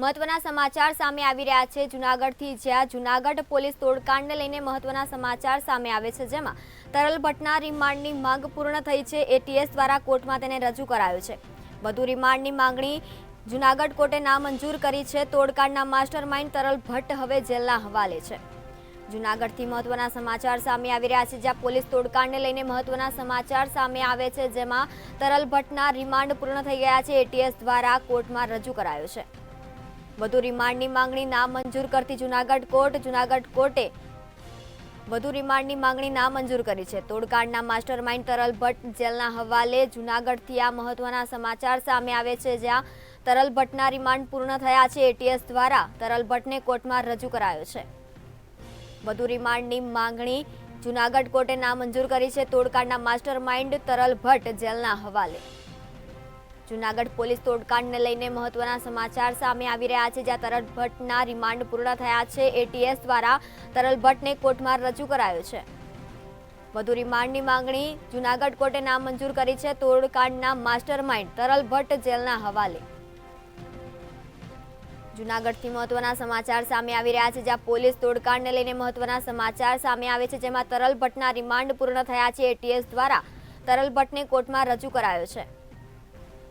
મહત્વના સમાચાર સામે આવી રહ્યા છે જૂનાગઢથી, જ્યાં જૂનાગઢ પોલીસ તોડકાંડને લઈને મહત્વના સમાચાર સામે આવે છે, જેમાં તરલ ભટ્ટના રિમાન્ડની માંગ પૂર્ણ થઈ છે। એટીએસ દ્વારા કોર્ટમાં તેને રજૂ કરાયો છે। વધુ રિમાન્ડની માંગણી જૂનાગઢ કોર્ટે નામંજૂર કરી છે। તોડકાંડના માસ્ટરમાઇન્ડ તરલ ભટ્ટ હવે જેલના હવાલે છે। જૂનાગઢથી મહત્વના સમાચાર સામે આવી રહ્યા છે, જ્યાં પોલીસ તોડકાંડને લઈને મહત્વના સમાચાર સામે આવે છે, જેમાં તરલ ભટ્ટના રિમાન્ડ પૂર્ણ થઈ ગયા છે। એટીએસ દ્વારા કોર્ટમાં રજૂ કરાયો છે। વધુ રિમાન્ડની માંગણી નામંજૂર કરતી જૂનાગઢ કોર્ટે વધુ રિમાન્ડની માંગણી નામંજૂર કરી છે। તોડકાંડના માસ્ટરમાઇન્ડ તરલ ભટ્ટ જેલના હવાલે। જૂનાગઢથી આ મહત્વના સમાચાર સામે આવે છે, જ્યાં તરલ ભટ્ટના રિમાન્ડ પૂર્ણ થયા છે। એટીએસ દ્વારા તરલ ભટ્ટને કોર્ટમાં રજૂ કરાયો છે। વધુ રિમાન્ડની માંગણી જૂનાગઢ કોર્ટે નામંજૂર કરી છે। તોડકાંડના માસ્ટરમાઇન્ડ તરલ ભટ્ટ જેલના હવાલે। જૂનાગઢ પોલીસ તોડકાંડને લઈને મહત્વના સમાચાર સામે આવી રહ્યા છે, જ્યાં તરલ ભટ્ટના રિમાન્ડ પૂર્ણ થયા છે। એટીએસ દ્વારા તરલ ભટ્ટને કોર્ટમાં રજૂ કરાયો છે। વધુ રિમાન્ડની માંગણી જૂનાગઢ કોર્ટે નામંજૂર કરી છે। તોડકાંડના માસ્ટરમાઇન્ડ તરલ ભટ્ટ જેલના હવાલે। જૂનાગઢથી મહત્વના સમાચાર સામે આવી રહ્યા છે, જ્યાં પોલીસ તોડકાંડને લઈને મહત્વના સમાચાર સામે આવે છે, જેમાં તરલ ભટ્ટના રિમાન્ડ પૂર્ણ થયા છે। એટીએસ દ્વારા તરલ ભટ્ટને કોર્ટમાં રજૂ કરાયો છે।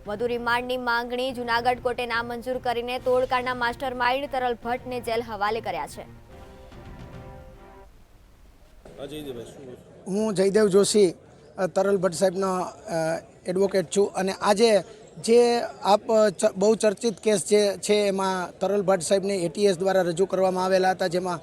વધુ રિમાન્ડની માંગણી જૂનાગઢ કોર્ટે નામંજૂર કરીને તોડકાંડના માસ્ટરમાઇન્ડ તરલ ભટ્ટને જેલ હવાલે કર્યા છે। હું જયદેવ જોશી તરલ ભટ્ટ સાહેબનો એડવોકેટ છું, અને આજે જે આપ બહુ ચર્ચિત કેસ જે છે એમાં તરલ ભટ્ટ સાહેબને એટીએસ દ્વારા રજૂ કરવામાં આવેલા હતા, જેમાં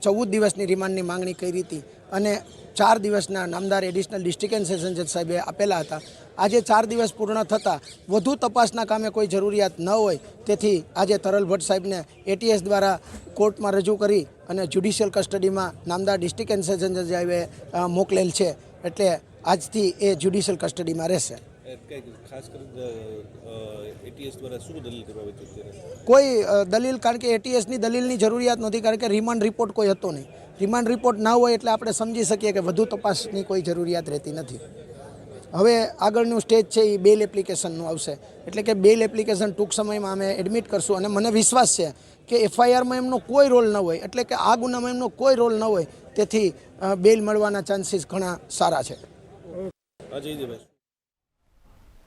14 દિવસની રિમાન્ડની માંગણી કરી હતી અને 4 દિવસના નામદાર એડિશનલ ડિસ્ટ્રિક્ટ એન્ડ સેશન જજ સાહેબે આપેલા હતા। આજે 4 દિવસ પૂર્ણ થતાં વધુ તપાસના કામે કોઈ જરૂરિયાત ન હોય, તેથી આજે તરલ ભટ્ટ સાહેબને એટીએસ દ્વારા કોર્ટમાં રજૂ કરી અને જ્યુડિશિયલ કસ્ટડીમાં નામદાર ડિસ્ટ્રિક્ટ એન્ડ સેશન જજ સાહેબે મોકલેલ છે, એટલે આજથી એ જ્યુડિશિયલ કસ્ટડીમાં રહેશે। કોઈ દલીલ, કારણ કે એટીએસની દલીલની જરૂરિયાત નથી, કારણ કે રિમાન્ડ રિપોર્ટ કોઈ હતો નહીં। રિમાન્ડ રિપોર્ટ ના હોય એટલે આપણે સમજી શકીએ કે વધુ તપાસની કોઈ જરૂરિયાત રહેતી નથી। હવે આગળનું સ્ટેજ છે એ બેલ એપ્લિકેશનનું આવશે, એટલે કે બેલ એપ્લિકેશન ટૂંક સમયમાં અમે એડમિટ કરશું, અને મને વિશ્વાસ છે કે એફઆઈઆરમાં એમનો કોઈ રોલ ન હોય, એટલે કે આ ગુનામાં એમનો કોઈ રોલ ન હોય, તેથી બેલ મળવાના ચાન્સીસ ઘણા સારા છે।